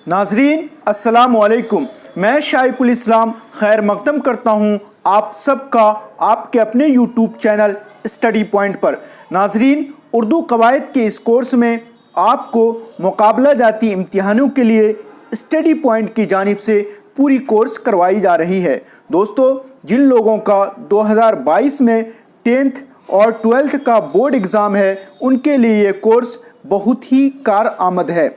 नाजरीन अस्सलाम वालेकुम। मैं शाइकुल इस्लाम खैर मकदम करता हूँ आप सबका आपके अपने यूट्यूब चैनल स्टडी पॉइंट पर। नाजरीन, उर्दू कवायद के इस कोर्स में आपको मुकाबला जाती इम्तिहानों के लिए स्टडी पॉइंट की जानिब से पूरी कोर्स करवाई जा रही है। दोस्तों, जिन लोगों का 2022 में 10th और 12th का बोर्ड एग्ज़ाम है, उनके लिए ये कोर्स बहुत ही कारआमद है।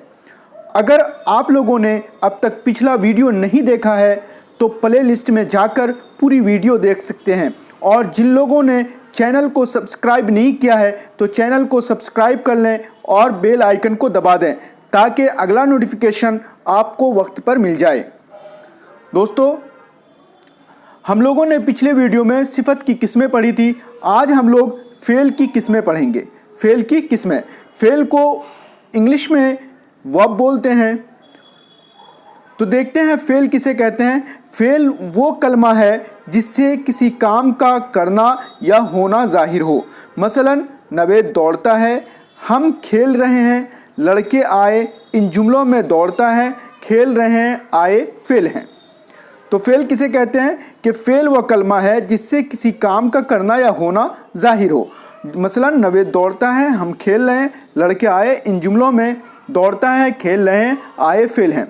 अगर आप लोगों ने अब तक पिछला वीडियो नहीं देखा है तो प्ले लिस्ट में जाकर पूरी वीडियो देख सकते हैं, और जिन लोगों ने चैनल को सब्सक्राइब नहीं किया है तो चैनल को सब्सक्राइब कर लें और बेल आइकन को दबा दें ताकि अगला नोटिफिकेशन आपको वक्त पर मिल जाए। दोस्तों, हम लोगों ने पिछले वीडियो में सिफत की किस्में पढ़ी थी। आज हम लोग फ़ेल की किस्में पढ़ेंगे। फ़ेल की किस्में, फ़ेल को इंग्लिश में वर्ब बोलते हैं। तो देखते हैं फ़ेल किसे कहते हैं। फ़ेल वो कलमा है जिससे किसी काम का करना या होना ज़ाहिर हो। मसलन नवेद दौड़ता है, हम खेल रहे हैं, लड़के आए। इन जुमलों में दौड़ता है, खेल रहे हैं, आए फ़ेल हैं। तो फ़ेल किसे कहते हैं कि फ़ेल वो कलमा है जिससे किसी काम का करना या होना ज़ाहिर हो। मसलन नवेद दौड़ता है, हम खेल रहे हैं, लड़के आए। इन जुमलों में दौड़ता है, खेल रहे हैं, आए फ़ेल हैं।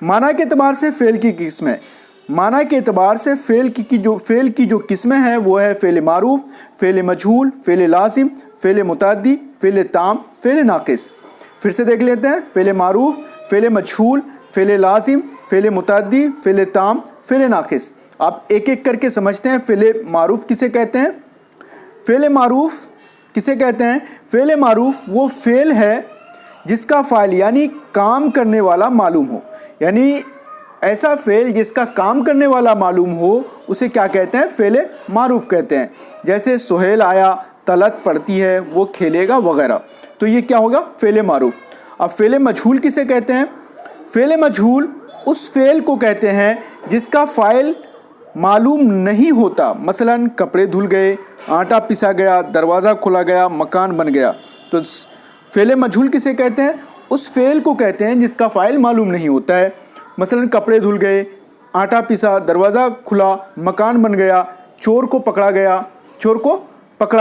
माना के एतबार से फ़ेल की किस्में, माना के एतबार से फ़ेल की जो किस्में हैं वो है फ़ेल मारूफ, फ़ेल मजहूल, फ़ेल लाजिम, फ़ेल मुतअद्दी, फ़ेल ताम, फ़ेल नाक़िस। फिर से देख लेते हैं। फ़ेल मारूफ, फ़ेल मजहूल, फ़ेल लाजिम, फ़ेल मुतअद्दी, फ़ेल ताम, फ़ेल नाक़िस। आप एक एक करके समझते हैं। फ़ेल मारूफ किसे कहते हैं? फ़ेल मारूफ किसे कहते हैं? फ़ेल मारूफ वो फ़ेल है जिसका फ़ाइल यानी काम करने वाला मालूम हो। यानी ऐसा फ़ेल जिसका काम करने वाला मालूम हो उसे क्या कहते हैं? फ़ेल मारूफ कहते हैं। जैसे सुहेल आया, तलत पड़ती है, वो खेलेगा वगैरह। तो ये क्या होगा? फ़ेल मारूफ। अब फ़ेल मजहूल किसे कहते हैं? फ़ेल मजहूल उस फ़ेल को कहते हैं जिसका फ़ाइल मालूम नहीं होता। मसलन कपड़े धुल गए, आटा पिसा गया, दरवाज़ा खोला गया, मकान बन गया। तो फ़ेल मजहूल किसे कहते हैं? उस फ़ेल को कहते हैं जिसका फ़ाइल मालूम नहीं होता है। मसलन कपड़े धुल गए, आटा पिसा, दरवाज़ा खुला, मकान बन गया, चोर को पकड़ा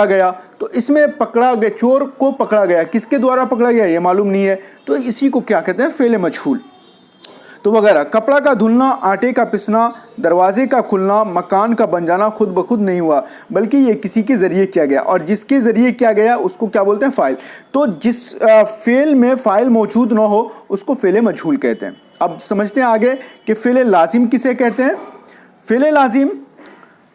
गया। तो इसमें पकड़ा गया, चोर को पकड़ा गया, किसके द्वारा पकड़ा गया ये मालूम नहीं है। तो इसी को क्या कहते हैं? फ़ेल मजहूल। तो वगैरह कपड़ा का धुलना, आटे का पिसना, दरवाजे का खुलना, मकान का बन जाना खुद ब खुद नहीं हुआ, बल्कि ये किसी के ज़रिए किया गया, और जिसके ज़रिए किया गया उसको क्या बोलते हैं? फ़ाइल। तो जिस फ़ेल में फ़ाइल मौजूद ना हो उसको फ़ेल मजहूल कहते हैं। अब समझते हैं आगे कि फ़ेल लाजिम किसे कहते हैं। फ़ेल लाजिम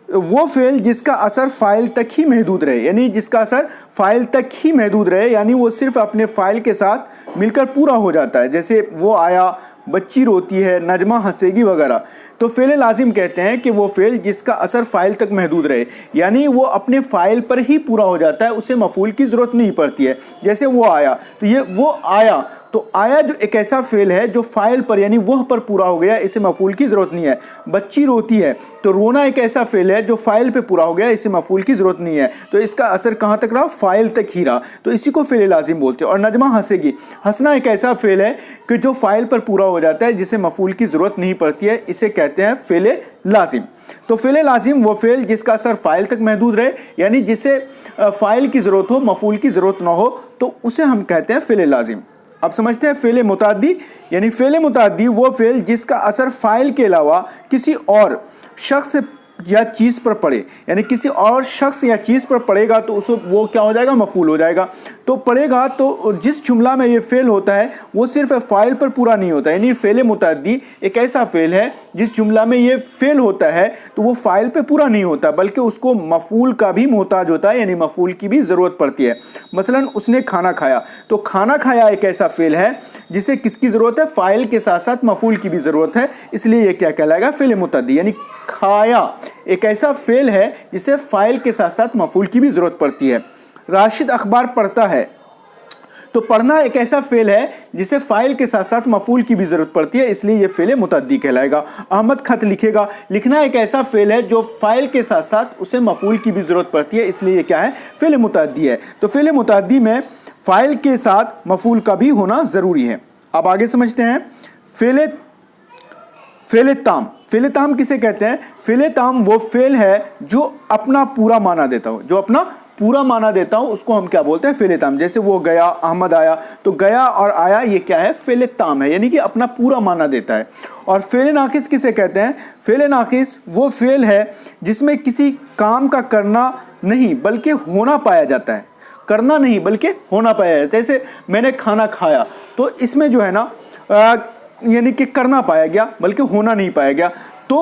वो फ़ेल जिसका असर फ़ाइल तक ही महदूद रहे, यानी जिसका असर फ़ाइल तक ही महदूद रहे, यानी वो सिर्फ़ अपने फ़ाइल के साथ मिलकर पूरा हो जाता है। जैसे वो आया, बच्ची रोती है, नजमा हंसेगी वगैरह। तो फ़ेल लाजिम कहते हैं कि वो फ़ेल जिसका असर फ़ाइल तक महदूद रहे, यानी वो अपने फ़ाइल पर ही पूरा हो जाता है, उसे मफ़ूल की ज़रूरत नहीं पड़ती है। जैसे वो आया, तो ये वो आया, तो आया जो एक ऐसा फ़ेल है जो फ़ाइल पर यानी वह पर पूरा हो गया, इसे मफ़ूल की ज़रूरत नहीं है। बच्ची रोती है, तो रोना एक ऐसा फ़ेल है जो फ़ाइल पे पूरा हो गया, इसे मफ़ूल की ज़रूरत नहीं है, तो इसका असर कहाँ तक रहा? फ़ाइल तक ही रहा, तो इसी को फ़ेल लाजिम बोलते हैं। और नजमा हंसेगी, हंसना एक ऐसा फ़ेल है कि जो फ़ाइल पर पूरा हो जाता है, जिसे मफ़ूल की ज़रूरत नहीं पड़ती है, इसे कहते हैं फ़ेल लाजिम। तो फ़ेल लाजिम वो फ़ेल जिसका असर फ़ाइल तक महदूद रहे, यानी जिसे फ़ाइल की ज़रूरत हो, मफ़ूल की ज़रूरत ना हो, तो उसे हम कहते हैं फ़ेल लाजिम। अब समझते हैं फ़ेल मुतअद्दी। यानी फ़ेल मुतअद्दी वो फ़ेल जिसका असर फ़ाइल के अलावा किसी और शख्स या चीज़ पर पड़े, यानी किसी और शख्स या चीज़ पर पड़ेगा तो उसको वो क्या हो जाएगा? मफ़ूल हो जाएगा। तो पड़ेगा, तो जिस जुमला में ये फ़ेल होता है वो सिर्फ फ़ाइल पर पूरा नहीं होता, यानी फ़ेल मुतअद्दी एक ऐसा फ़ेल है जिस जुमला में ये फ़ेल होता है तो वो फ़ाइल पर पूरा नहीं होता, बल्कि उसको मफ़ूल का भी मोहताज होता है, यानी मफ़ूल की भी ज़रूरत पड़ती है। मसलन उसने खाना खाया, तो खाना खाया एक ऐसा फ़ेल है जिसे किसकी ज़रूरत है? फ़ाइल के साथ साथ मफ़ूल की भी ज़रूरत है, इसलिए ये क्या कहलाएगा? फ़ेल मुतअद्दी। यानी खाया एक ऐसा फ़ेल है जिसे फ़ाइल के साथ साथ मफ़ूल की भी ज़रूरत पड़ती है। राशिद अखबार पढ़ता है, तो पढ़ना एक ऐसा फ़ेल है जिसे फ़ाइल के साथ साथ मफ़ूल की भी ज़रूरत पड़ती है, इसलिए ये फ़ेल मुतअद्दी कहलाएगा। अहमद खत लिखेगा, लिखना एक ऐसा फ़ेल है जो फ़ाइल के साथ साथ उसे मफ़ूल की भी ज़रूरत पड़ती है, इसलिए ये क्या है? फ़ेल मुतअद्दी है। तो फ़ेल मुतअद्दी में फ़ाइल के साथ मफ़ूल का भी होना ज़रूरी है। अब आगे समझते हैं। فعل تام. فعل تام کسے کہتے ہیں؟ فعل تام وہ فعل ہے جو اپنا پورا معنی دیتا ہو، جو اپنا پورا معنی دیتا ہو، اس کو ہم کیا بولتے ہیں؟ فعل تام. جیسے وہ گیا، احمد آیا، تو گیا اور آیا یہ کیا ہے؟ فعل تام ہے، یعنی کہ اپنا پورا معنی دیتا ہے. اور فعل ناقص کسے کہتے ہیں؟ فعل ناقص وہ فعل ہے جس میں کسی کام کا کرنا نہیں بلکہ ہونا پایا جاتا ہے. کرنا نہیں بلکہ ہونا پایا جاتا ہے. جیسے میں نے کھانا کھایا، تو اس میں جو ہے نا یعنی کہ کرنا پایا گیا بلکہ ہونا نہیں پایا گیا. تو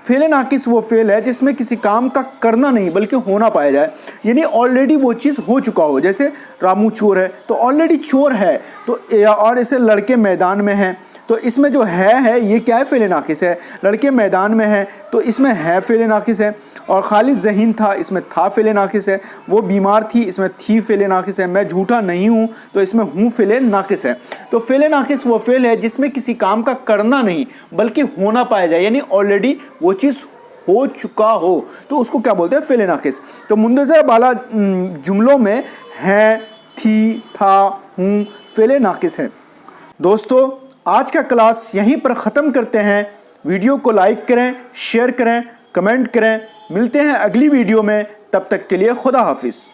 فعل ناقص وہ فعل ہے جس میں کسی کام کا کرنا نہیں بلکہ ہونا پایا جائے، یعنی آلریڈی وہ چیز ہو چکا ہو. جیسے رامو چور ہے تو آلریڈی چور ہے، تو اور اسے لڑکے میدان میں ہیں، تو اس میں جو ہے یہ کیا ہے؟ فعل ناقص ہے. لڑکے میدان میں ہیں تو اس میں ہے فعل ناقص ہے. اور خالد ذہین تھا، اس میں تھا فعل ناقص ہے. وہ بیمار تھی، اس میں تھی فعل ناقص ہے. میں جھوٹا نہیں ہوں تو اس میں ہوں فعل ناقص ہے. تو فعل ناقص وہ فعل ہے جس میں کسی کام کا کرنا نہیں بلکہ ہونا پایا جائے، یعنی آلریڈی وہ چیز ہو چکا ہو، تو اس کو کیا بولتے ہیں؟ فعل ناقص. تو مندرجہ بالا جملوں میں ہے، تھی، تھا، ہوں فعل ناقص ہے. دوستو آج کا کلاس یہیں پر ختم کرتے ہیں. ویڈیو کو لائک کریں، شیئر کریں، کمنٹ کریں. ملتے ہیں اگلی ویڈیو میں، تب تک کے لیے خدا حافظ.